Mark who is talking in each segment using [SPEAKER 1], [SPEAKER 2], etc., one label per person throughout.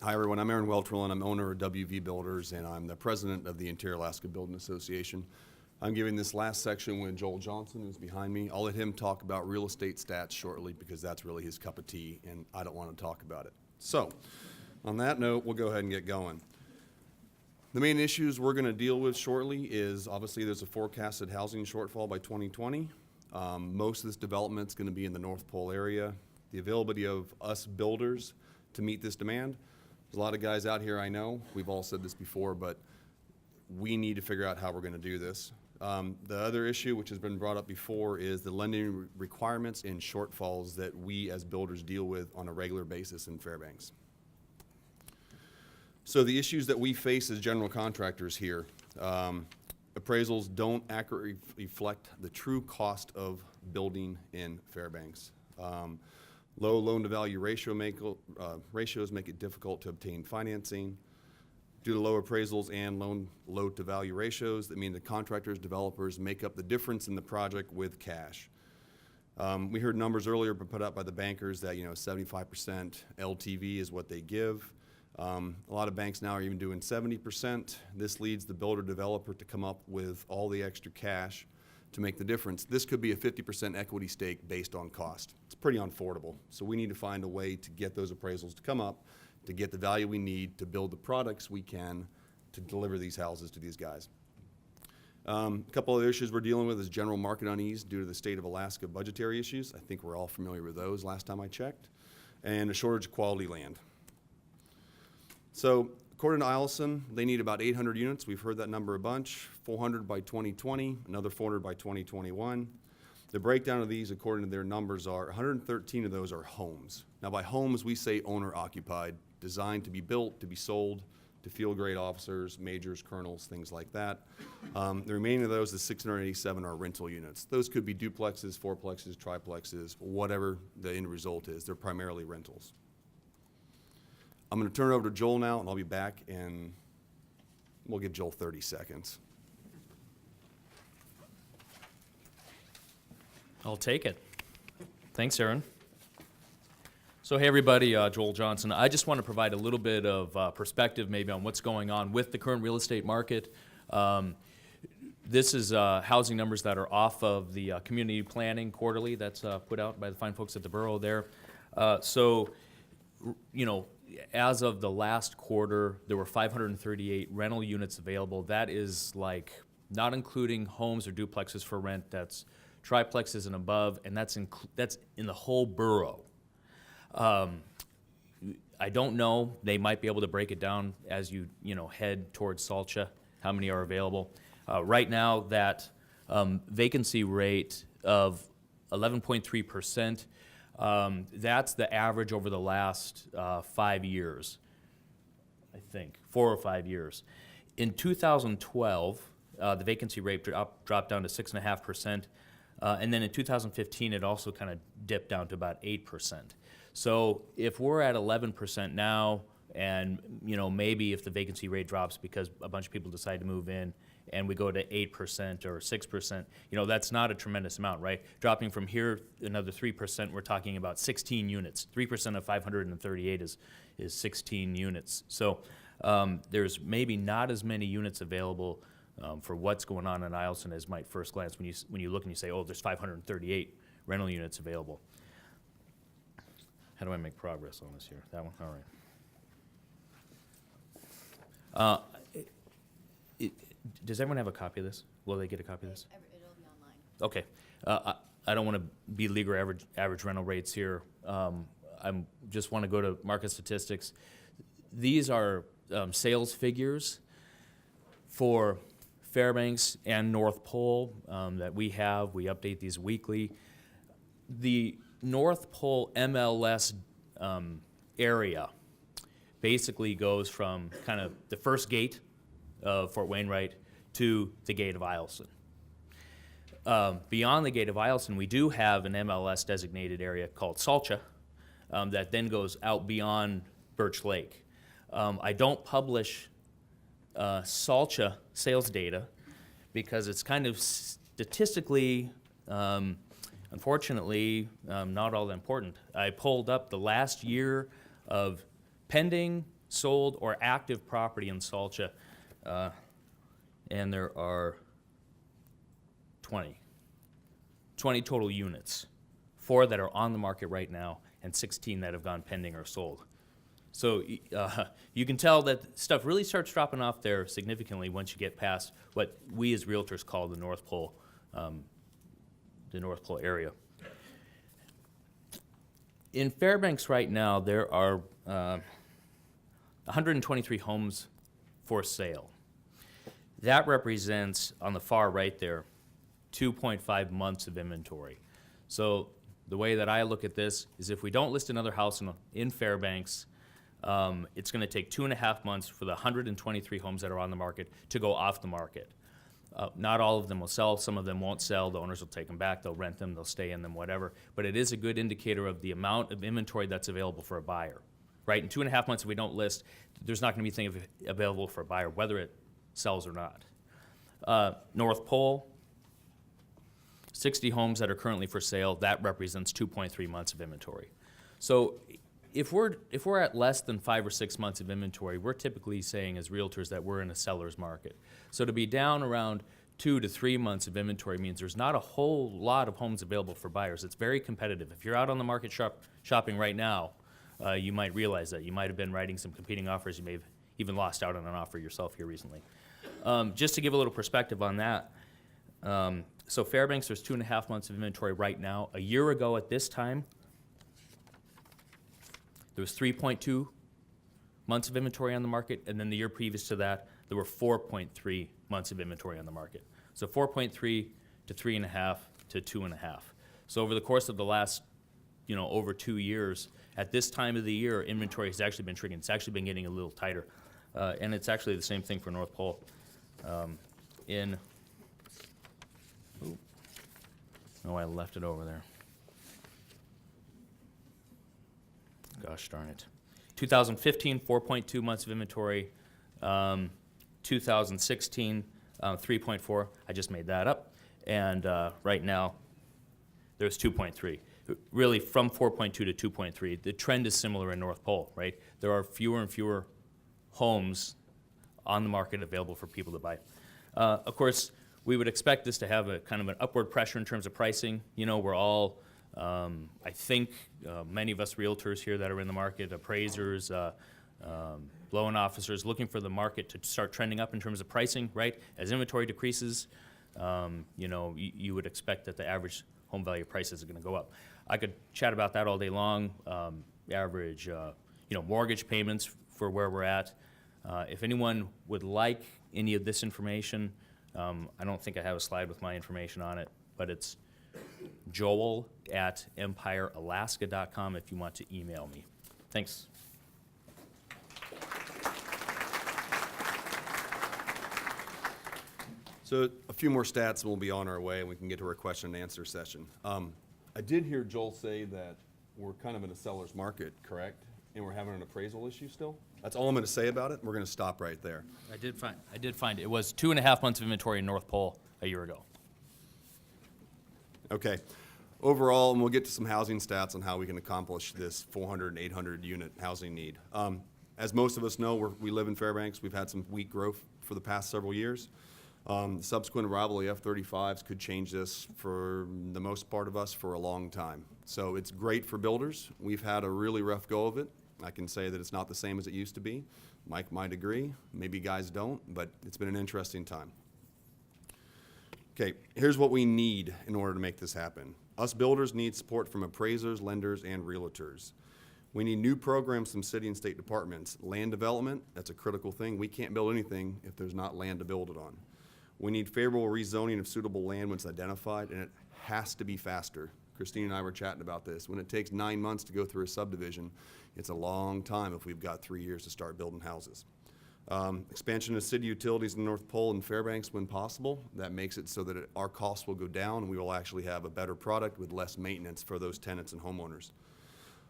[SPEAKER 1] Hi, everyone. I'm Aaron Weltrell, I'm owner of WV Builders, and I'm the president of the Interior Alaska Building Association. I'm giving this last section with Joel Johnson, who's behind me. I'll let him talk about real estate stats shortly because that's really his cup of tea, and I don't want to talk about it. So, on that note, we'll go ahead and get going. The main issues we're going to deal with shortly is obviously there's a forecasted housing shortfall by 2020. Most of this development is going to be in the North Pole area. The availability of us builders to meet this demand. There's a lot of guys out here I know, we've all said this before, but we need to figure out how we're going to do this. The other issue, which has been brought up before, is the lending requirements and shortfalls that we as builders deal with on a regular basis in Fairbanks. So the issues that we face as general contractors here, appraisals don't accurately reflect the true cost of building in Fairbanks. Low loan-to-value ratios make it difficult to obtain financing. Due to low appraisals and loan-to-value ratios, that mean the contractors, developers make up the difference in the project with cash. We heard numbers earlier put out by the bankers that 75% LTV is what they give. A lot of banks now are even doing 70%. This leads the builder developer to come up with all the extra cash to make the difference. This could be a 50% equity stake based on cost. It's pretty unaffordable. So we need to find a way to get those appraisals to come up, to get the value we need to build the products we can to deliver these houses to these guys. A couple other issues we're dealing with is general market unease due to the state of Alaska budgetary issues. I think we're all familiar with those last time I checked. And a shortage of quality land. So according to Eielson, they need about 800 units. We've heard that number a bunch. 400 by 2020, another 400 by 2021. The breakdown of these, according to their numbers, are 113 of those are homes. Now by homes, we say owner-occupied, designed to be built, to be sold, to field-grade officers, majors, colonels, things like that. The remaining of those, the 687, are rental units. Those could be duplexes, fourplexes, triplexes, whatever the end result is. They're primarily rentals. I'm going to turn it over to Joel now, and I'll be back, and we'll give Joel 30 seconds.
[SPEAKER 2] I'll take it. Thanks, Aaron. So, hey, everybody, Joel Johnson. I just want to provide a little bit of perspective maybe on what's going on with the current real estate market. This is housing numbers that are off of the community planning quarterly that's put out by the fine folks at the borough there. As of the last quarter, there were 538 rental units available. That is like not including homes or duplexes for rent. That's triplexes and above, and that's in the whole borough. I don't know. They might be able to break it down as you head towards Salcha, how many are available. Right now, that vacancy rate of 11.3%, that's the average over the last 5 years, I think, 4 or 5 years. In 2012, the vacancy rate dropped down to 6.5%, and then in 2015, it also kind of dipped down to about 8%. So if we're at 11% now, and maybe if the vacancy rate drops because a bunch of people decide to move in, and we go to 8% or 6%, that's not a tremendous amount, right? Dropping from here another 3%, we're talking about 16 units. 3% of 538 is 16 units. So there's maybe not as many units available for what's going on in Eielson as might first glance when you look and you say, oh, there's 538 rental units available. How do I make progress on this here? That one? All right. Does everyone have a copy of this? Will they get a copy of this?
[SPEAKER 3] It'll be online.
[SPEAKER 2] Okay. I don't want to be legal average rental rates here. I just want to go to market statistics. These are sales figures for Fairbanks and North Pole that we have. We update these weekly. The North Pole MLS area basically goes from kind of the first gate of Fort Wainwright to the gate of Eielson. Beyond the gate of Eielson, we do have an MLS designated area called Salcha that then goes out beyond Birch Lake. I don't publish Salcha sales data because it's kind of statistically, unfortunately, not all that important. I pulled up the last year of pending sold or active property in Salcha, and there are 20 total units, 4 that are on the market right now, and 16 that have gone pending or sold. So you can tell that stuff really starts dropping off there significantly once you get past what we as realtors call the North Pole area. In Fairbanks right now, there are 123 homes for sale. That represents, on the far right there, 2.5 months of inventory. So the way that I look at this is if we don't list another house in Fairbanks, it's going to take 2.5 months for the 123 homes that are on the market to go off the market. Not all of them will sell. Some of them won't sell. The owners will take them back. They'll rent them. They'll stay in them, whatever. But it is a good indicator of the amount of inventory that's available for a buyer, right? In 2.5 months, if we don't list, there's not going to be anything available for a buyer, whether it sells or not. North Pole, 60 homes that are currently for sale. That represents 2.3 months of inventory. So if we're at less than 5 or 6 months of inventory, we're typically saying as realtors that we're in a seller's market. So to be down around 2 to 3 months of inventory means there's not a whole lot of homes available for buyers. It's very competitive. If you're out on the market shopping right now, you might realize that. You might have been writing some competing offers. You may have even lost out on an offer yourself here recently. Just to give a little perspective on that, so Fairbanks, there's 2.5 months of inventory right now. A year ago at this time, there was 3.2 months of inventory on the market, and then the year previous to that, there were 4.3 months of inventory on the market. So 4.3 to 3.5 to 2.5. So over the course of the last, over 2 years, at this time of the year, inventory has actually been shrinking. It's actually been getting a little tighter. And it's actually the same thing for North Pole. I left it over there. Gosh darn it. 2015, 4.2 months of inventory. 2016, 3.4. I just made that up. And right now, there's 2.3. Really, from 4.2 to 2.3. The trend is similar in North Pole, right? There are fewer and fewer homes on the market available for people to buy. Of course, we would expect this to have a kind of an upward pressure in terms of pricing. We're all, I think, many of us realtors here that are in the market, appraisers, loan officers, looking for the market to start trending up in terms of pricing, right? As inventory decreases, you would expect that the average home value prices are going to go up. I could chat about that all day long. Average, mortgage payments for where we're at. If anyone would like any of this information, I don't think I have a slide with my information on it, but it's joel@empirealaska.com if you want to email me. Thanks.
[SPEAKER 1] So a few more stats and we'll be on our way and we can get to our question and answer session. I did hear Joel say that we're kind of in a seller's market, correct? And we're having an appraisal issue still? That's all I'm going to say about it. We're going to stop right there.
[SPEAKER 2] I did find it was 2.5 months of inventory in North Pole a year ago.
[SPEAKER 1] Okay. Overall, and we'll get to some housing stats on how we can accomplish this 400 and 800 unit housing need. As most of us know, we live in Fairbanks. We've had some weak growth for the past several years. The subsequent arrival of the F-35s could change this for the most part of us for a long time. So it's great for builders. We've had a really rough go of it. I can say that it's not the same as it used to be. Mike might agree. Maybe guys don't, but it's been an interesting time. Okay, here's what we need in order to make this happen. Us builders need support from appraisers, lenders, and realtors. We need new programs from city and state departments. Land development, that's a critical thing. We can't build anything if there's not land to build it on. We need favorable rezoning of suitable land when it's identified, and it has to be faster. Christine and I were chatting about this. When it takes 9 months to go through a subdivision, it's a long time if we've got 3 years to start building houses. Expansion of city utilities in North Pole and Fairbanks when possible. That makes it so that our costs will go down and we will actually have a better product with less maintenance for those tenants and homeowners.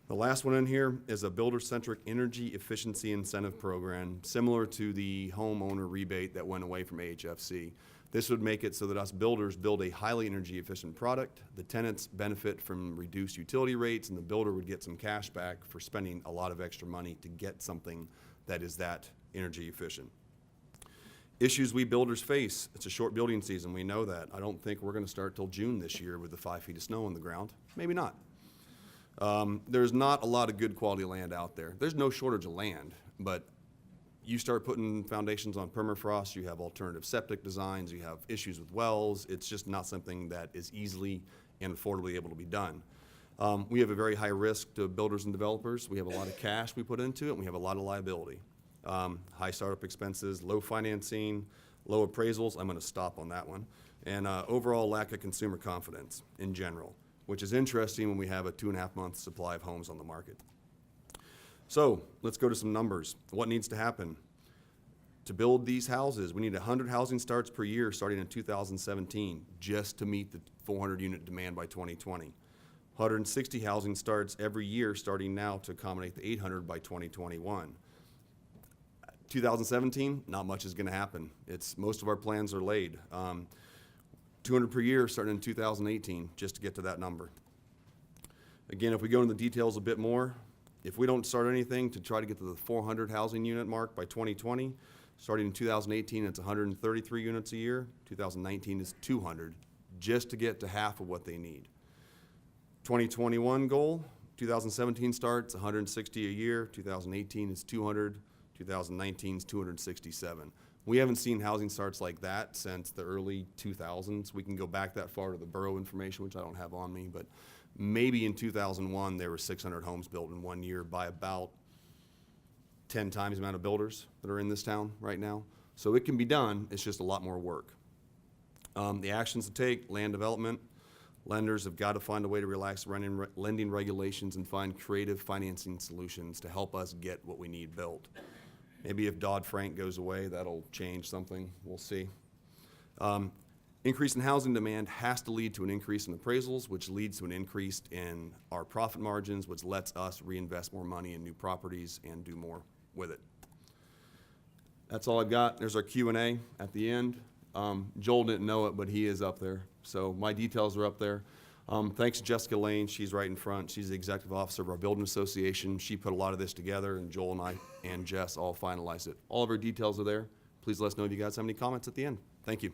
[SPEAKER 1] The last one in here is a builder-centric energy efficiency incentive program, similar to the homeowner rebate that went away from AHFC. This would make it so that us builders build a highly energy efficient product. The tenants benefit from reduced utility rates, and the builder would get some cash back for spending a lot of extra money to get something that is that energy efficient. Issues we builders face, it's a short building season, we know that. I don't think we're gonna start till June this year with the 5 feet of snow on the ground, maybe not. There's not a lot of good quality land out there. There's no shortage of land, but you start putting foundations on permafrost, you have alternative septic designs, you have issues with wells, it's just not something that is easily and affordably able to be done. We have a very high risk to builders and developers. We have a lot of cash we put into it, and we have a lot of liability. High startup expenses, low financing, low appraisals, I'm gonna stop on that one, and overall lack of consumer confidence in general, which is interesting when we have a 2.5-month supply of homes on the market. So let's go to some numbers. What needs to happen? To build these houses, we need 100 housing starts per year starting in 2017 just to meet the 400 unit demand by 2020. 160 housing starts every year starting now to accommodate the 800 by 2021. 2017, not much is gonna happen. Most of our plans are laid. 200 per year starting in 2018 just to get to that number. Again, if we go into the details a bit more, if we don't start anything to try to get to the 400 housing unit mark by 2020, starting in 2018, it's 133 units a year. 2019 is 200, just to get to half of what they need. 2021 goal, 2017 starts 160 a year. 2018 is 200. 2019 is 267. We haven't seen housing starts like that since the early 2000s. We can go back that far to the borough information, which I don't have on me, but maybe in 2001 there were 600 homes built in 1 year by about 10 times the amount of builders that are in this town right now. So it can be done, it's just a lot more work. The actions to take, land development. Lenders have got to find a way to relax lending regulations and find creative financing solutions to help us get what we need built. Maybe if Dodd-Frank goes away, that'll change something, we'll see. Increase in housing demand has to lead to an increase in appraisals, which leads to an increase in our profit margins, which lets us reinvest more money in new properties and do more with it. That's all I've got. There's our Q&A at the end. Joel didn't know it, but he is up there. So my details are up there. Thanks to Jessica Lane, she's right in front. She's the executive officer of our building association. She put a lot of this together, and Joel and I and Jess all finalized it. All of our details are there. Please let us know if you guys have any comments at the end. Thank you.